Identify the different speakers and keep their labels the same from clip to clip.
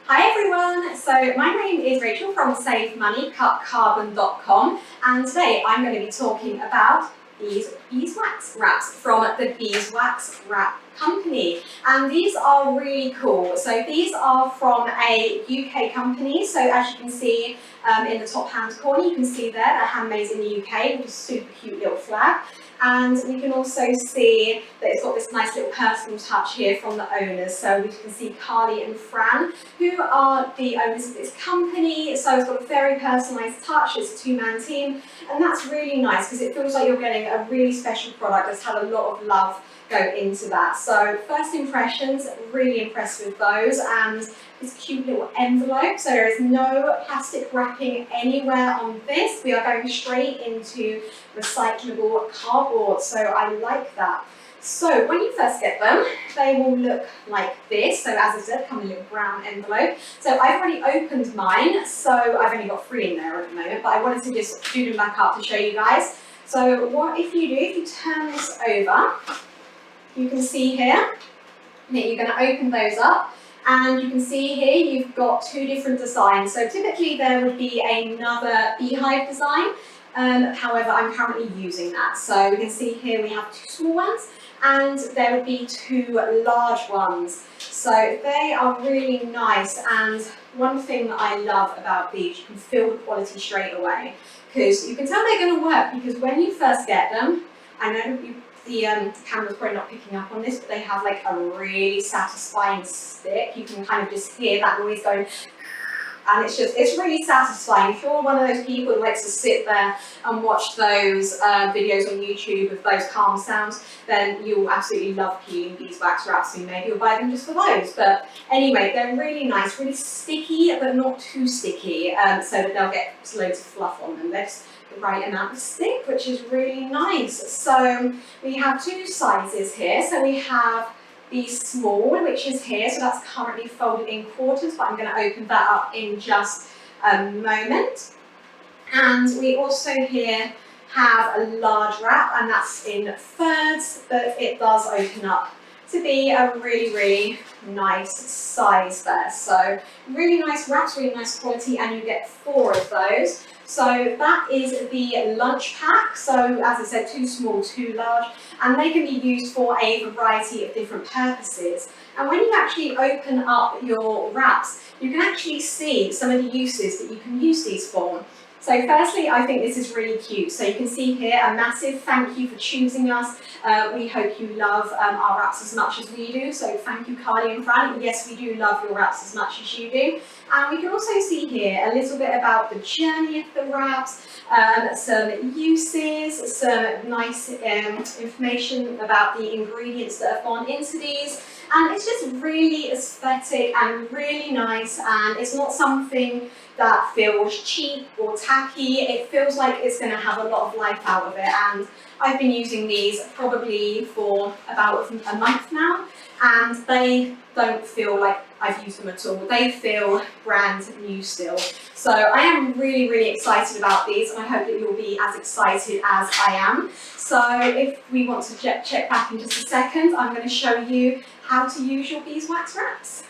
Speaker 1: Hi everyone, so my name is Rachel from SaveMoneyCutCarbon.com, and today I'm going to be talking about these beeswax wraps from the Beeswax Wrap Company, and these are really cool. So these are from a UK company, so as you can see in the top hand corner, you can see there they're handmade in the UK with a super cute little flag. And you can also see that it's got this nice little personal touch here from the owners. So we can see Carly and Fran, who are the owners of this company. So it's got a very personalised touch. It's a two-man team, and that's really nice because it feels like you're getting a really special product that's had a lot of love go into that. So first impressions, really impressed with those, and this cute little envelope. So there is no plastic wrapping anywhere on this. We are going straight into recyclable cardboard, so I like that. So when you first get them, they will look like this. So as I said, come in a little brown envelope. So I've already opened mine, so I've only got 3 in there at the moment, but I wanted to just do them back up to show you guys. So what if you do, if you turn this over, you can see here that you're going to open those up, and you can see here you've got 2 different designs. So typically there would be another beehive design, however I'm currently using that. So we can see here we have 2 small ones, and there would be 2 large ones. So they are really nice, and one thing that I love about these, you can feel the quality straight away, because you can tell they're going to work, because when you first get them, I know the camera's probably not picking up on this, but they have like a really satisfying stick. You can kind of just hear that noise going, and it's really satisfying. If you're one of those people who likes to sit there and watch those videos on YouTube of those calm sounds, then you'll absolutely love peeling beeswax wraps, and maybe you'll buy them just for those. But anyway, they're really nice, really sticky, but not too sticky, so that they'll get loads of fluff on them. They're just the right amount of stick, which is really nice. So we have 2 sizes here. So we have the small, which is here, so that's currently folded in quarters, but I'm going to open that up in just a moment. And we also here have a large wrap, and that's in thirds, but it does open up to be a really, really nice size there. So really nice wraps, really nice quality, and you get 4 of those. So that is the lunch pack. So as I said, 2 small, 2 large, and they can be used for a variety of different purposes. And when you actually open up your wraps, you can actually see some of the uses that you can use these for. So firstly, I think this is really cute. So you can see here a massive thank you for choosing us. We hope you love our wraps as much as we do. So thank you, Carly and Fran. Yes, we do love your wraps as much as you do. And we can also see here a little bit about the journey of the wraps, some uses, some nice information about the ingredients that have gone into these. And it's just really aesthetic and really nice, and it's not something that feels cheap or tacky. It feels like it's going to have a lot of life out of it, and I've been using these probably for about a month now, and they don't feel like I've used them at all. They feel brand new still. So I am really, really excited about these, and I hope that you'll be as excited as I am. So if we want to check back in just a second, I'm going to show you how to use your beeswax wraps.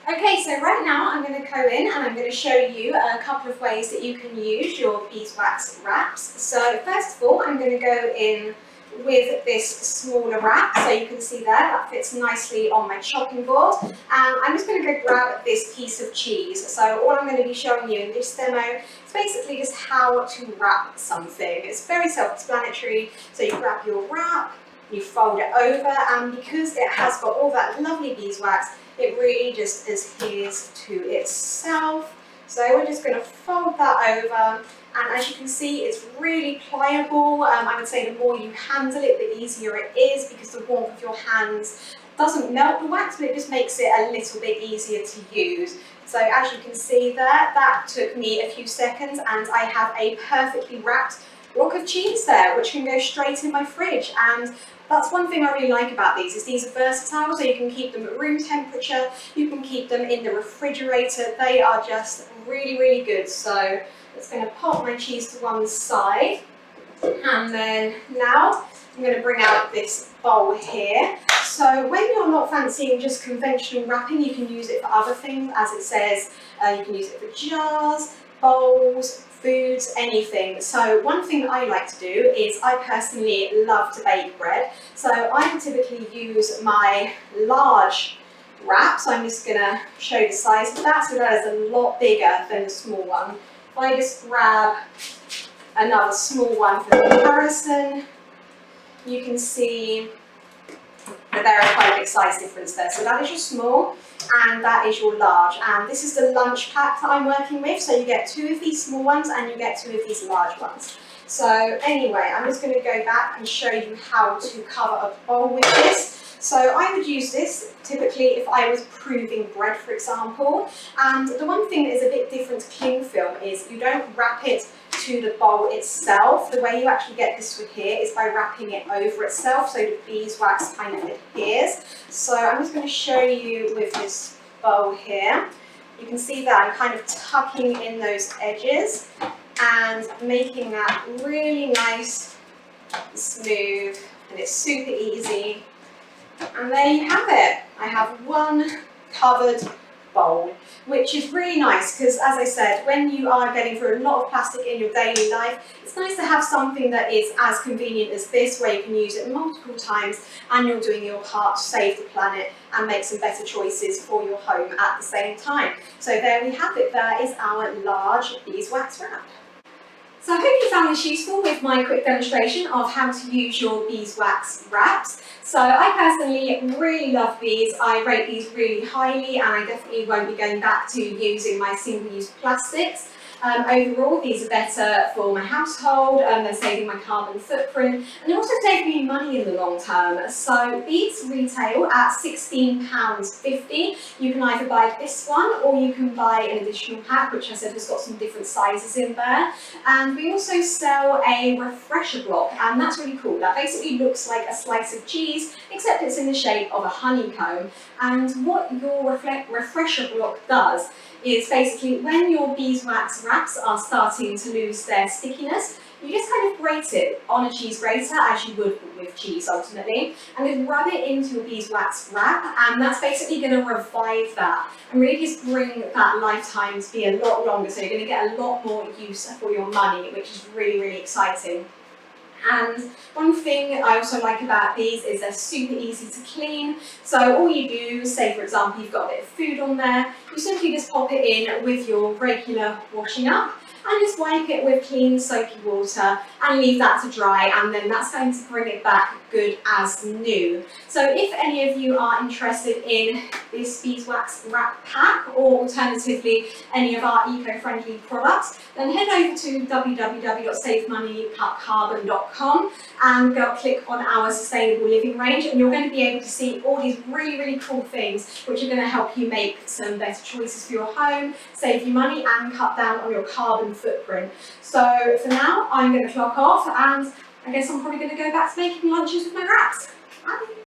Speaker 1: Okay, so right now I'm going to go in and I'm going to show you a couple of ways that you can use your beeswax wraps. So first of all, I'm going to go in with this smaller wrap, so you can see there that fits nicely on my chopping board, and I'm just going to go grab this piece of cheese. So all I'm going to be showing you in this demo is basically just how to wrap something. It's very self-explanatory. So you grab your wrap, you fold it over, and because it has got all that lovely beeswax, it really just adheres to itself. So we're just going to fold that over, and as you can see, it's really pliable. I would say the more you handle it, the easier it is, because the warmth of your hands doesn't melt the wax, but it just makes it a little bit easier to use. So as you can see there, that took me a few seconds, and I have a perfectly wrapped block of cheese there, which can go straight in my fridge. And that's one thing I really like about these, is these are versatile, so you can keep them at room temperature, you can keep them in the refrigerator. They are just really, really good. So I'm just going to pop my cheese to one side, and then now I'm going to bring out this bowl here. So when you're not fancying just conventional wrapping, you can use it for other things, as it says. You can use it for jars, bowls, foods, anything. So one thing that I like to do is I personally love to bake bread. So I typically use my large wrap. So I'm just going to show the size of that. So that is a lot bigger than the small one. If I just grab another small one for comparison, you can see that there are quite a big size difference there. So that is your small and that is your large. And this is the lunch pack that I'm working with. So you get 2 of these small ones and you get 2 of these large ones. So anyway, I'm just going to go back and show you how to cover a bowl with this. So I would use this typically if I was proving bread, for example. And the one thing that is a bit different to cling film is you don't wrap it to the bowl itself. The way you actually get this with here is by wrapping it over itself, so the beeswax kind of adheres. So I'm just going to show you with this bowl here. You can see that I'm kind of tucking in those edges and making that really nice, smooth, and it's super easy. And there you have it. I have one covered bowl, which is really nice because, as I said, when you are getting through a lot of plastic in your daily life, it's nice to have something that is as convenient as this, where you can use it multiple times and you're doing your part to save the planet and make some better choices for your home at the same time. So there we have it. There is our large beeswax wrap. So I hope you found this useful with my quick demonstration of how to use your beeswax wraps. So I personally really love these. I rate these really highly and I definitely won't be going back to using my single-use plastics. Overall, these are better for my household, they're saving my carbon footprint, and they're also saving me money in the long term. So these retail at £16.50. You can either buy this one or you can buy an additional pack, which I said has got some different sizes in there. And we also sell a refresher block, and that's really cool. That basically looks like a slice of cheese, except it's in the shape of a honeycomb. And what your refresher block does is basically when your beeswax wraps are starting to lose their stickiness, you just kind of grate it on a cheese grater, as you would with cheese ultimately, and then rub it into your beeswax wrap, and that's basically going to revive that and really just bring that lifetime to be a lot longer. So you're going to get a lot more use for your money, which is really, really exciting. And one thing I also like about these is they're super easy to clean. So all you do, say for example you've got a bit of food on there, you simply just pop it in with your regular washing up and just wipe it with clean soapy water and leave that to dry, and then that's going to bring it back good as new. So if any of you are interested in this beeswax wrap pack, or alternatively any of our eco-friendly products, then head over to www.savemoneycutcarbon.com and click on our sustainable living range, and you're going to be able to see all these really, really cool things which are going to help you make some better choices for your home, save you money and cut down on your carbon footprint. So for now, I'm going to clock off, and I guess I'm probably going to go back to making lunches with my wraps. Bye.